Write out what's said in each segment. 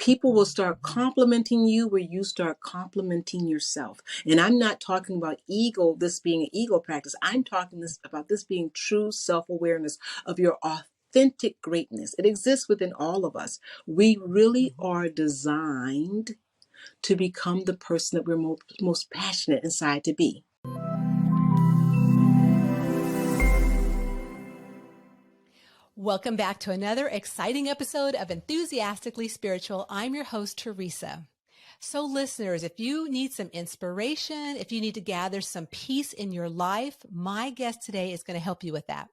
People will start complimenting you where you start complimenting yourself. And I'm not talking about ego, this being an ego practice. I'm talking about this being true self-awareness of your authentic greatness. It exists within all of us. We really are designed to become the person that we're most passionate inside to be. Welcome back to another exciting episode of Enthusiastically Spiritual. I'm your host, Teresa. So listeners, if you need some inspiration, if you need to gather some peace in your life, my guest today is going to help you with that.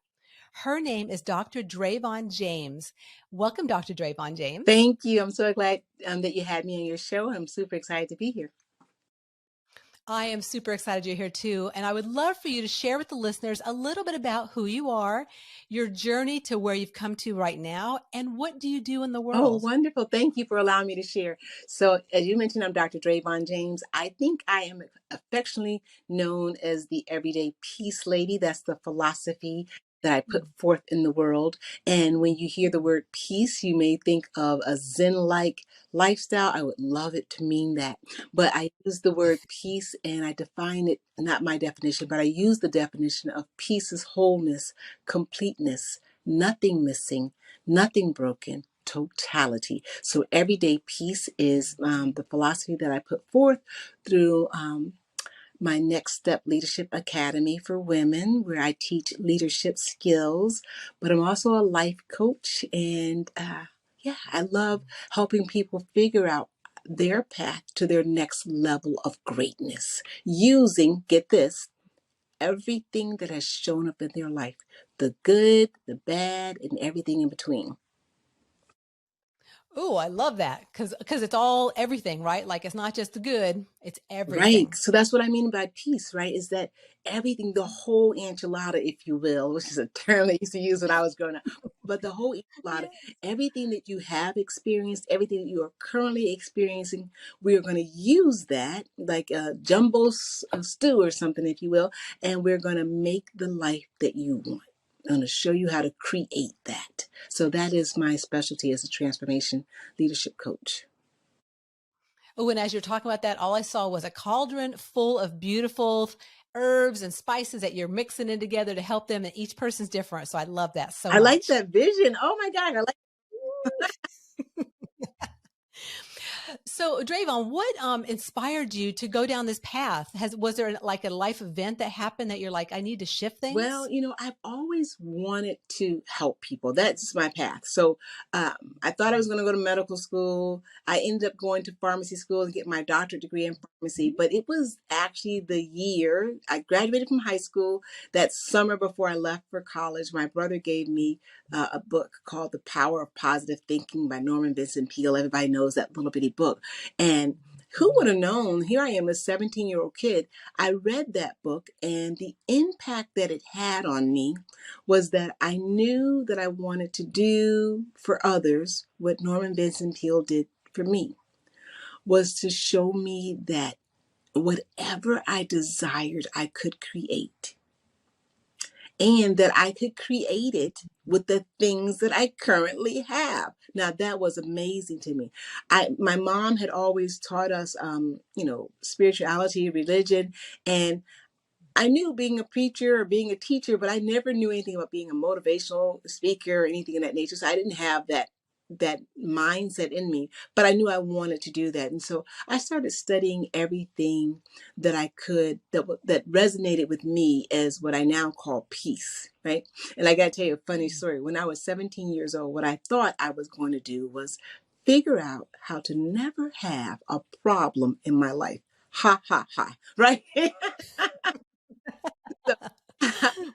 Her name is Dr. Dravon James. Welcome, Dr. Dravon James. Thank you. I'm so glad that you had me on your show. I'm super excited to be here. I am super excited you're here too. And I would love for you to share with the listeners a little bit about who you are, your journey to where you've come to right now, and what do you do in the world? Oh, wonderful. Thank you for allowing me to share. So as you mentioned, I'm Dr. Dravon James. I think I am affectionately known as the everyday peace lady. That's the philosophy that I put forth in the world. And when you hear the word peace, you may think of a Zen-like lifestyle. I would love it to mean that. But I use the word peace and I define it, not my definition, but I use the definition of peace as wholeness, completeness, nothing missing, nothing broken, totality. So everyday peace is the philosophy that I put forth through my Next Step Leadership Academy for Women, where I teach leadership skills, but I'm also a life coach. And I love helping people figure out their path to their next level of greatness using, get this, everything that has shown up in their life, the good, the bad, and everything in between. Oh, I love that because it's all everything, right? Like it's not just the good, it's Right. everything. So that's what I mean by peace, right? Is that everything, the whole enchilada, if you will, which is a term they used to use when I was growing up. But the whole enchilada, everything that you have experienced, everything that you are currently experiencing, we are going to use that like a jumbo stew or something, if you will, and we're going to make the life that you want. I'm going to show you how to create that. So that is my specialty as a transformation leadership coach. Oh, and as you're talking about that, all I saw was a cauldron full of beautiful herbs and spices that you're mixing in together to help them, and each person's different. So I love that so I much. like that vision. Oh my God. I like So, Dravon, what inspired you to go down this path? Was there like a life event that happened that you're like, I need to shift things? Well, I've always wanted to help people. That's my path. So I thought I was going to go to medical school. I ended up going to pharmacy school and get my doctorate degree in pharmacy. But it was actually the year I graduated from high school, that summer before I left for college. My brother gave me a book called The Power of Positive Thinking by Norman Vincent Peale. Everybody knows that little bitty book. And who would have known? Here I am, a 17-year-old kid. I read that book, and the impact that it had on me was that I knew that I wanted to do for others what Norman Vincent Peale did for me, was to show me that whatever I desired, I could create. And that I could create it with the things that I currently have. Now that was amazing to me. My mom had always taught us, spirituality, religion, and I knew being a preacher or being a teacher, but I never knew anything about being a motivational speaker or anything of that nature. So I didn't have that mindset in me, but I knew I wanted to do that. And so I started studying everything that I could that resonated with me as what I now call peace, right? And I got to tell you a funny story. When I was 17 years old, what I thought I was going to do was figure out how to never have a problem in my life. Ha ha ha, right? So,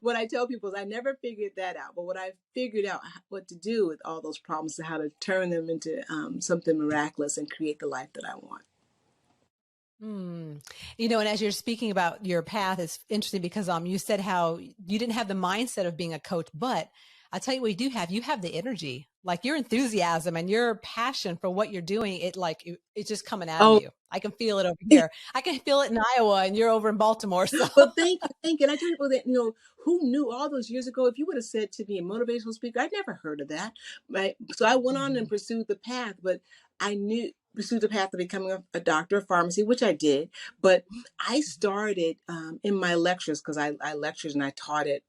what I tell people is I never figured that out, but what I figured out what to do with all those problems and how to turn them into something miraculous and create the life that I want. And as you're speaking about your path, it's interesting because you said how you didn't have the mindset of being a coach, but I'll tell you what you have the energy, like your enthusiasm and your passion for what you're doing. It's just coming out of you. I can feel it over here. I can feel it in Iowa and you're over in Baltimore. So Well, thank you. And I tell people that, who knew all those years ago, if you would have said to me a motivational speaker, I'd never heard of that. Right. So I went on and pursued the path, but I knew pursue the path of becoming a doctor of pharmacy, which I did. But I started in my lectures, because I lectured and I taught at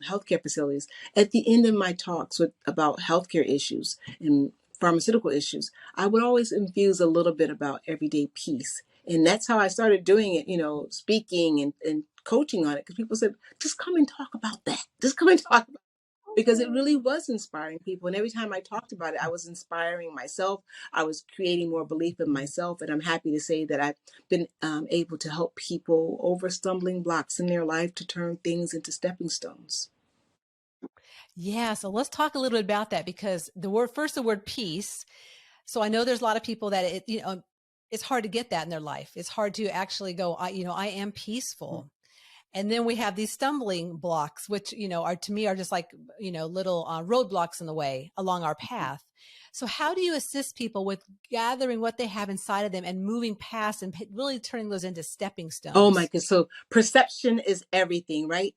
healthcare facilities. At the end of my talks about healthcare issues and pharmaceutical issues, I would always infuse a little bit about everyday peace. And that's how I started doing it, speaking and coaching on it. Because people said, just come and talk about that. Just come and talk, because it really was inspiring people. And every time I talked about it, I was inspiring myself. I was creating more belief in myself. And I'm happy to say that I've been able to help people over stumbling blocks in their life to turn things into stepping stones. Yeah, so let's talk a little bit about that, because the word peace. So I know there's a lot of people that it's hard to get that in their life. It's hard to actually go, I am peaceful. And then we have these stumbling blocks, which, are to me are just like, little roadblocks in the way along our path. So how do you assist people with gathering what they have inside of them and moving past and really turning those into stepping Oh my stones? God. So perception is everything, right?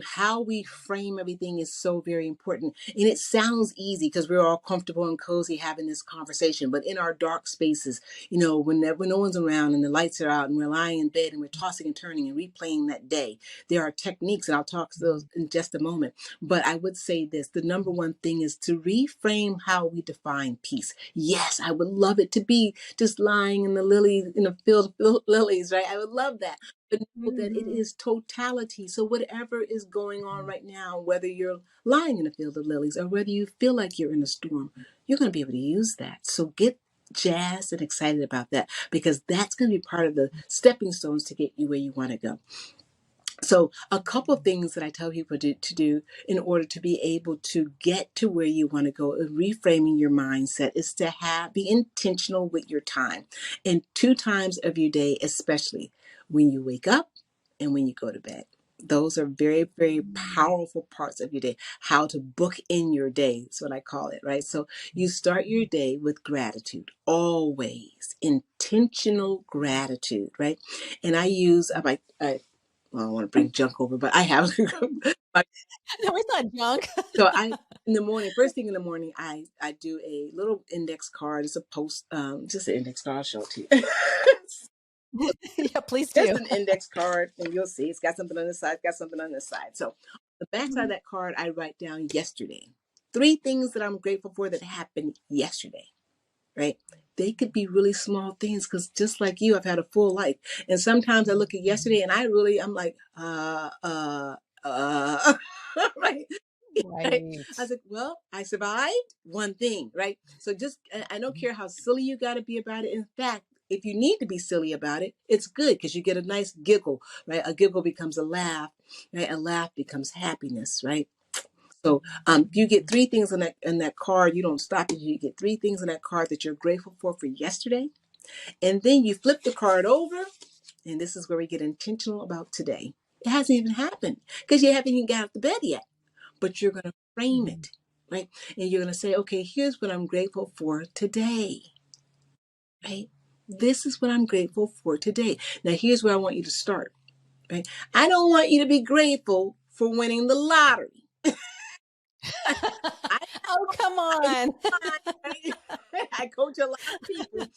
How we frame everything is so very important. And it sounds easy because we're all comfortable and cozy having this conversation. But in our dark spaces, when no one's around and the lights are out and we're lying in bed and we're tossing and turning and replaying that day, there are techniques, and I'll talk to those in just a moment. But I would say this: the number one thing is to reframe how we define peace. Yes, I would love it to be just lying in the lilies, in a field of lilies, right? I would love that. But know that it Mhm. is totality. So whatever is going on right now, whether you're lying in a field of lilies or whether you feel like you're in a storm, you're going to be able to use that. So get jazzed and excited about that, because that's going to be part of the stepping stones to get you where you want to go. So a couple of things that I tell people to do in order to be able to get to where you want to go, reframing your mindset, is to be intentional with your time, and 2 times of your day, especially when you wake up and when you go to bed. Those are very, very powerful parts of your day. How to book in your day is what I call it, right? So you start your day with gratitude, always intentional gratitude, right? And I use, well, I don't want to bring junk over, but I have. No, it's not junk. So in the morning, first thing in the morning, I do a little index card. It's a post, just an index card. I'll show it to you. Yeah, please Just do. an index card, and you'll see it's got something on the side, got something on the side. So the back side of that card, I write down yesterday. 3 things that I'm grateful for that happened yesterday, right? They could be really small things, because just like you, I've had a full life. And sometimes I look at yesterday and I'm like, right? Right? I Right. was like, well, I survived one thing, right? So just, I don't care how silly you got to be about it. In fact, if you need to be silly about it, it's good, because you get a nice giggle, right? A giggle becomes a laugh, right? A laugh becomes happiness, right? So you get 3 things on that card. You don't stop it. You get 3 things on that card that you're grateful for yesterday, and then you flip the card over, and this is where we get intentional about today. It hasn't even happened because you haven't even got out of bed yet, but you're going to frame Mhm. it, right? And you're going to say, okay, here's what I'm grateful for today, right? This is what I'm grateful for today. Now, here's where I want you to start, right? I don't want you to be grateful for winning the lottery. I Oh, come know, on. right? I coach a lot of people.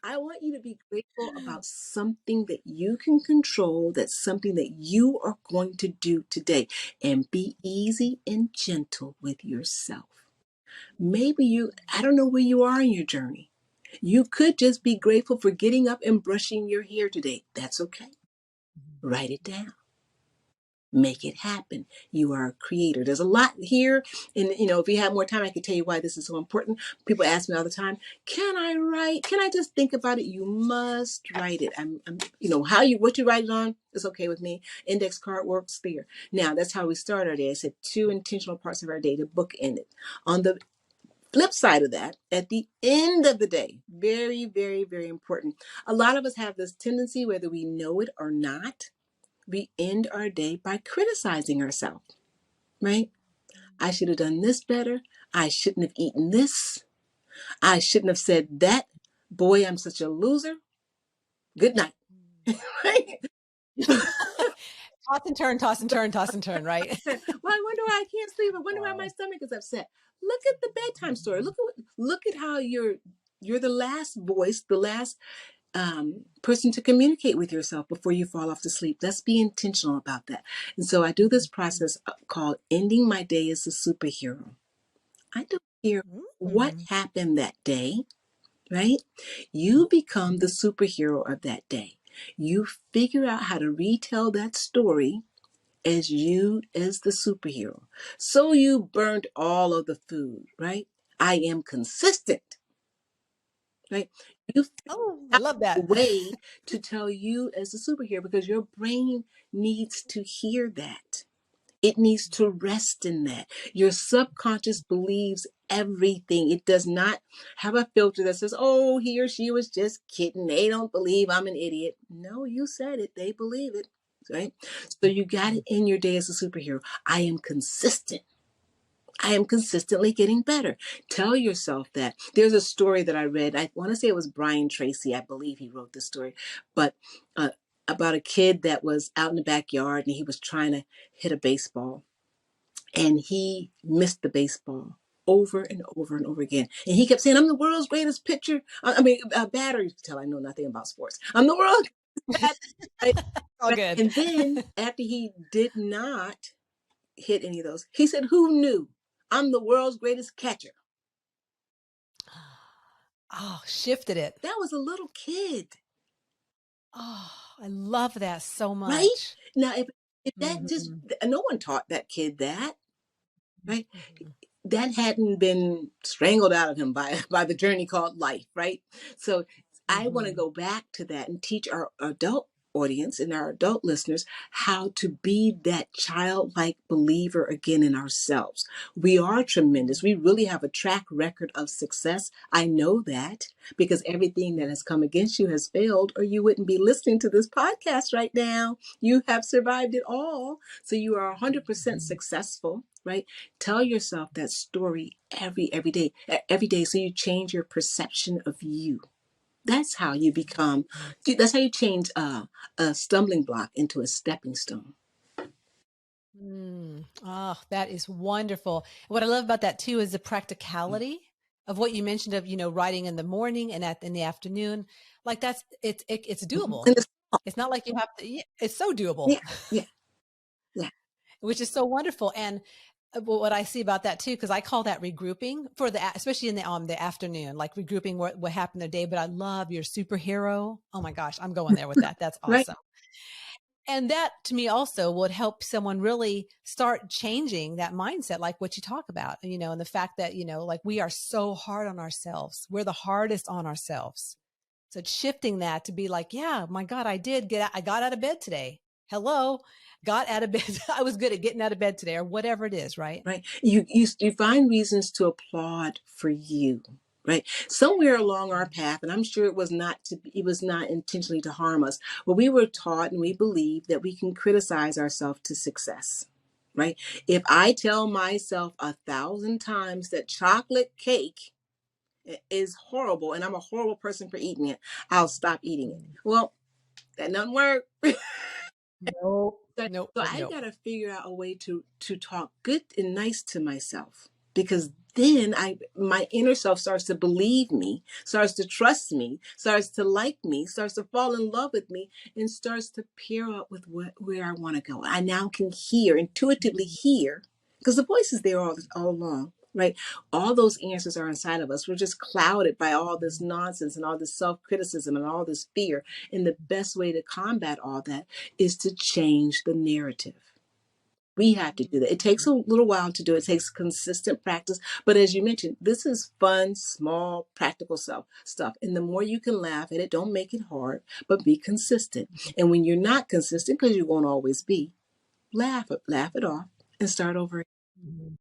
I want you to be grateful about something that you can control, that's something that you are going to do today, and be easy and gentle with yourself. Maybe I don't know where you are in your journey. You could just be grateful for getting up and brushing your hair today. That's okay. Write it down. Make it happen. You are a creator. There's a lot here. And, if you have more time, I can tell you why this is so important. People ask me all the time, can I write? Can I just think about it? You must write it. What you write it on is okay with me. Index card works there. Now, that's how we start our day. I said 2 intentional parts of our day to bookend it. On the flip side of that, at the end of the day, very, very, very important. A lot of us have this tendency, whether we know it or not, we end our day by criticizing ourselves, right? I should have done this better. I shouldn't have eaten this. I shouldn't have said that. Boy, I'm such a loser. Good night. Right? Toss and turn, toss and turn, toss and turn, right? Well, I wonder why I can't sleep. I wonder why my Wow. stomach is upset. Look at the bedtime story. Look at how you're the last voice, the last person to communicate with yourself before you fall off to sleep. Let's be intentional about that. And so I do this process called ending my day as a superhero. I don't care what Mm. happened that day, right? You become the superhero of that day. You figure out how to retell that story as you as the superhero. So you burnt all of the food, right? I am consistent, right? You figure Oh, I out love a that. way to tell you as a superhero because your brain needs to hear that. It needs to rest in that. Your subconscious believes everything. It does not have a filter that says, oh, he or she was just kidding. They don't believe I'm an idiot. No, you said it. They believe it. Right? So you got it in your day as a superhero. I am consistent. I am consistently getting better. Tell yourself that. There's a story that I read. I want to say it was Brian Tracy. I believe he wrote this story, but uh, about a kid that was out in the backyard and he was trying to hit a baseball and he missed the baseball over and over and over again. And he kept saying, I'm the world's greatest pitcher. Batter. You can tell I know nothing about sports. I'm the world's batter. Right? All Right. good. And then after he did not hit any of those, he said, who knew? I'm the world's greatest catcher. Oh, shifted it. That was a little kid, Oh, I love that so right? much. Now, if that just, Mhm. no one taught that kid that, right? Mhm. That hadn't been strangled out of him by by the journey called life, right? So I want to Mhm. go back to that and teach our adult audience and our adult listeners how to be that childlike believer again in ourselves. We are tremendous. We really have a track record of success. I know that because everything that has come against you has failed, or you wouldn't be listening to this podcast right now. You have survived it all. So you are 100% successful, right? Tell yourself that story every day, so you change your perception of you. That's how you become. That's how you change a stumbling block into a stepping stone. Oh, that is wonderful. What I love about that too is the practicality of what you mentioned of, writing in the morning and in the afternoon. Like it's Mhm. doable. And it's, It's not like you have to, yeah, it's so doable, yeah, yeah, yeah. which is so wonderful. And what I see about that too, because I call that regrouping for especially in the afternoon, like regrouping what happened the day. But I love your superhero. Oh my gosh, I'm going there with that. That's Right, awesome. And that to me also would help someone really start changing that mindset, like what you talk about, and the fact that, like we are so hard on ourselves. We're the hardest on ourselves. So shifting that to be like, yeah, my God, I got out of bed today. Hello, got out of bed. I was good at getting out of bed today or whatever it is. Right. right. You find reasons to applaud for you. Right. Somewhere along our path, and I'm sure it was not intentionally to harm us, but we were taught and we believe that we can criticize ourselves to success. Right. If I tell myself 1,000 times that chocolate cake is horrible and I'm a horrible person for eating it, I'll stop eating it. Well, that doesn't work. Nope. So Nope. so Nope. I Nope. gotta figure out a way to talk good and nice to myself because then my inner self starts to believe me, starts to trust me, starts to like me, starts to fall in love with me, and starts to pair up with where I want to go. I now can intuitively hear, because the voice is there all along. Right. All those answers are inside of us. We're just clouded by all this nonsense and all this self criticism and all this fear. And the best way to combat all that is to change the narrative. We have to do that. It takes a little while to do it. It takes consistent practice. But as you mentioned, this is fun, small, practical stuff. And the more you can laugh at it, don't make it hard, but be consistent. And when you're not consistent, because you won't always be, laugh it off and start over. Mhm.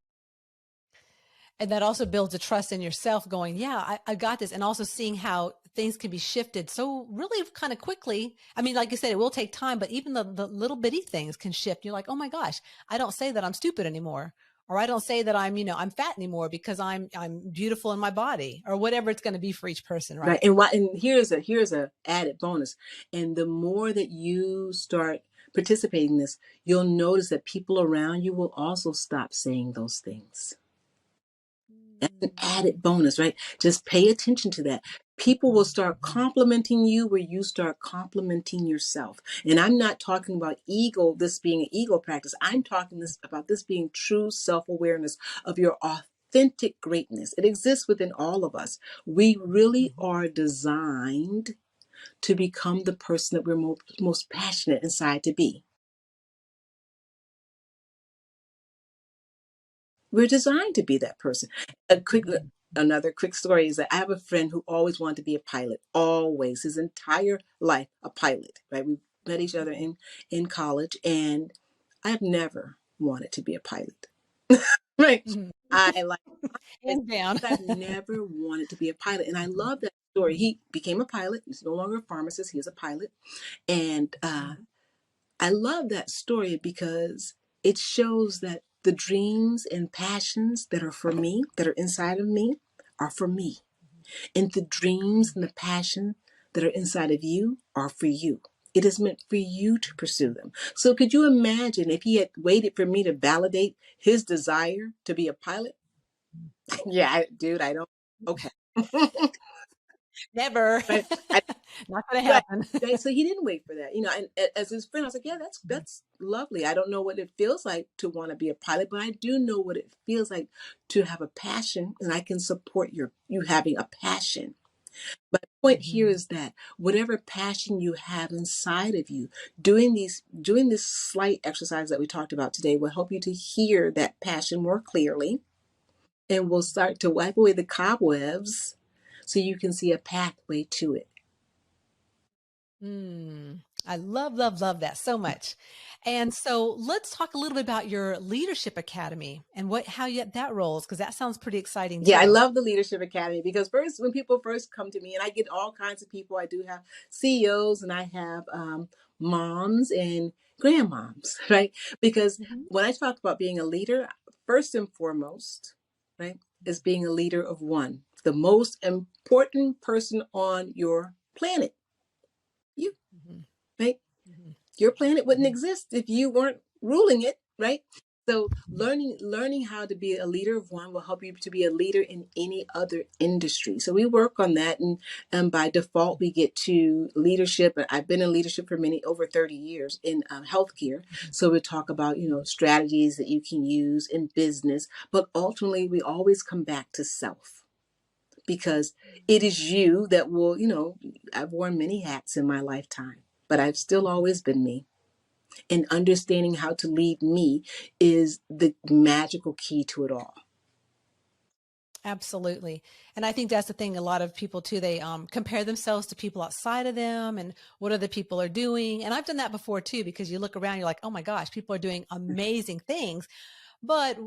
And that also builds a trust in yourself going, yeah, I got this. And also seeing how things can be shifted so really kind of quickly. I mean, like you said, it will take time, but even the little bitty things can shift. You're like, oh my gosh, I don't say that I'm stupid anymore. Or I don't say that I'm fat anymore because I'm beautiful in my body or whatever it's going to be for each person. Right. Right. And here's a added bonus. And the more that you start participating in this, you'll notice that people around you will also stop saying those things. That's an added bonus, right? Just pay attention to that. People will start complimenting you where you start complimenting yourself. And I'm not talking about ego, this being an ego practice. I'm talking about this being true self-awareness of your authentic greatness. It exists within all of us. We really are designed to become the person that we're most passionate inside to be. We're designed to be that person. Another quick story is that I have a friend who always wanted to be a pilot, always, his entire life, a pilot, right? We met each other in college, and I've never wanted to be a pilot, right? Mhm. I like, Hands down. I've never wanted to be a pilot. And I love that story. He became a pilot. He's no longer a pharmacist. He is a pilot. And I love that story because it shows that the dreams and passions that are for me, that are inside of me, are for me. And the dreams and the passion that are inside of you are for you. It is meant for you to pursue them. So could you imagine if he had waited for me to validate his desire to be a pilot? Yeah, dude, I don't. Okay. Never. Right. I, Not going to right. happen. Right. So he didn't wait for that, and as his friend, I was like, yeah, that's lovely. I don't know what it feels like to want to be a pilot, but I do know what it feels like to have a passion, and I can support you having a passion. My point here Mhm. is that whatever passion you have inside of you, doing this slight exercise that we talked about today will help you to hear that passion more clearly, and will start to wipe away the cobwebs so you can see a pathway to it. Mm. I love, love, love that so much. And so let's talk a little bit about your leadership academy and how that rolls, because that sounds pretty exciting Yeah, I too. love the Leadership Academy because first, when people first come to me, and I get all kinds of people, I do have CEOs and I have moms and grandmoms, right? Because Mhm. when I talk about being a leader, first and foremost, right, is being a leader of one, the most important person on your planet, you, Mhm. right? Mhm. Your planet wouldn't Mhm. exist if you weren't ruling it, right? So learning how to be a leader of one will help you to be a leader in any other industry. So we work on that, and by default we get to leadership. And I've been in leadership for many over 30 years in healthcare. So we talk about strategies that you can use in business, but ultimately we always come back to self because it is you that will. I've worn many hats in my lifetime, but I've still always been me, and understanding how to lead me is the magical key to it all. Absolutely. And I think that's the thing. A lot of people too, they compare themselves to people outside of them and what other people are doing. And I've done that before too, because you look around, you're like, oh my gosh, people are doing amazing things. But,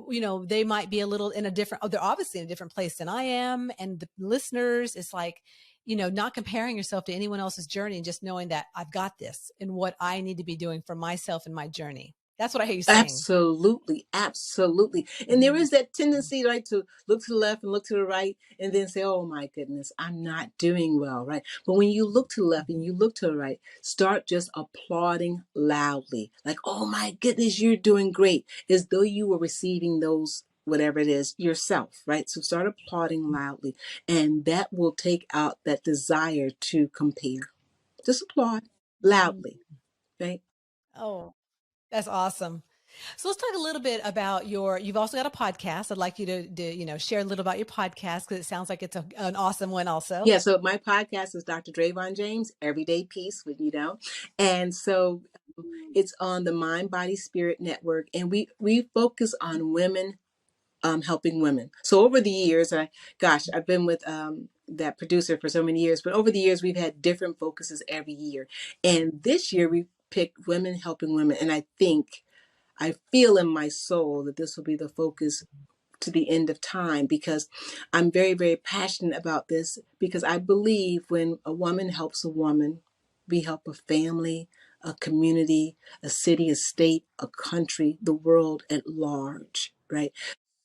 they might be a little in a different, they're obviously in a different place than I am. And the listeners, it's like, not comparing yourself to anyone else's journey and just knowing that I've got this and what I need to be doing for myself and my journey. That's what I hear you saying. Absolutely, absolutely. And there Mhm. is that tendency, right, to look to the left and look to the right and then say, oh my goodness, I'm not doing well, right? But when you look to the left and you look to the right, start just applauding loudly. Like, oh my goodness, you're doing great. As though you were receiving those, whatever it is, yourself, right? So start applauding loudly. And that will take out that desire to compare. Just applaud Mhm. loudly, right? Oh, that's awesome. So let's talk a little bit about you've also got a podcast. I'd like you to share a little about your podcast because it sounds like it's an awesome one also. Yeah, so my podcast is Dr. Dravon James, Everyday Peace with you know. And so it's on the Mind Body Spirit Network, and we focus on women helping women. So over the years, I've been with that producer for so many years, but over the years we've had different focuses every year. And this year we picked women helping women, and I feel in my soul that this will be the focus to the end of time because I'm very, very passionate about this because I believe when a woman helps a woman, we help a family, a community, a city, a state, a country, the world at large, right?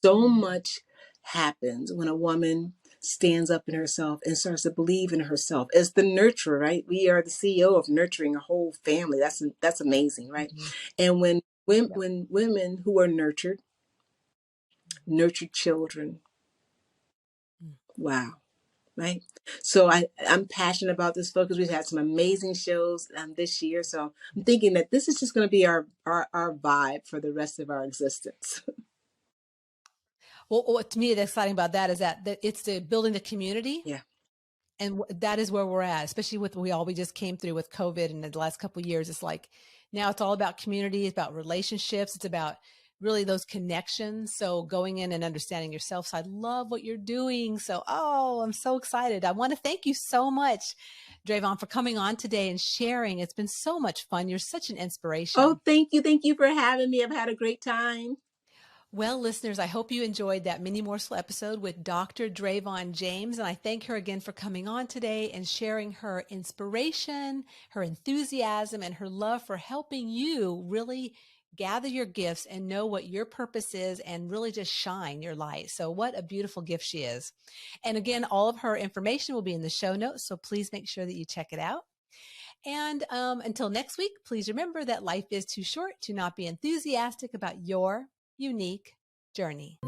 So much happens when a woman stands up in herself and starts to believe in herself as the nurturer, right? We are the CEO of nurturing a whole family. That's amazing, right? Mm-hmm. And Yep. when women who are nurtured children, wow, right? So I'm passionate about this focus. We've had some amazing shows this year. So I'm thinking that this is just going to be our vibe for the rest of our existence. Well, what to me, the exciting about that is that it's the building the community. Yeah. And that is where we're at, especially with we just came through with COVID and the last couple of years. It's like now it's all about community, it's about relationships, it's about really those connections. So going in and understanding yourself. So I love what you're doing. So I'm so excited. I want to thank you so much, Dravon, for coming on today and sharing. It's been so much fun. You're such an Oh, inspiration. thank you. Thank you for having me. I've had a great time. Well, listeners, I hope you enjoyed that mini morsel episode with Dr. Dravon James. And I thank her again for coming on today and sharing her inspiration, her enthusiasm, and her love for helping you really gather your gifts and know what your purpose is and really just shine your light. So, what a beautiful gift she is. And again, all of her information will be in the show notes. So, please make sure that you check it out. And until next week, please remember that life is too short to not be enthusiastic about your unique journey.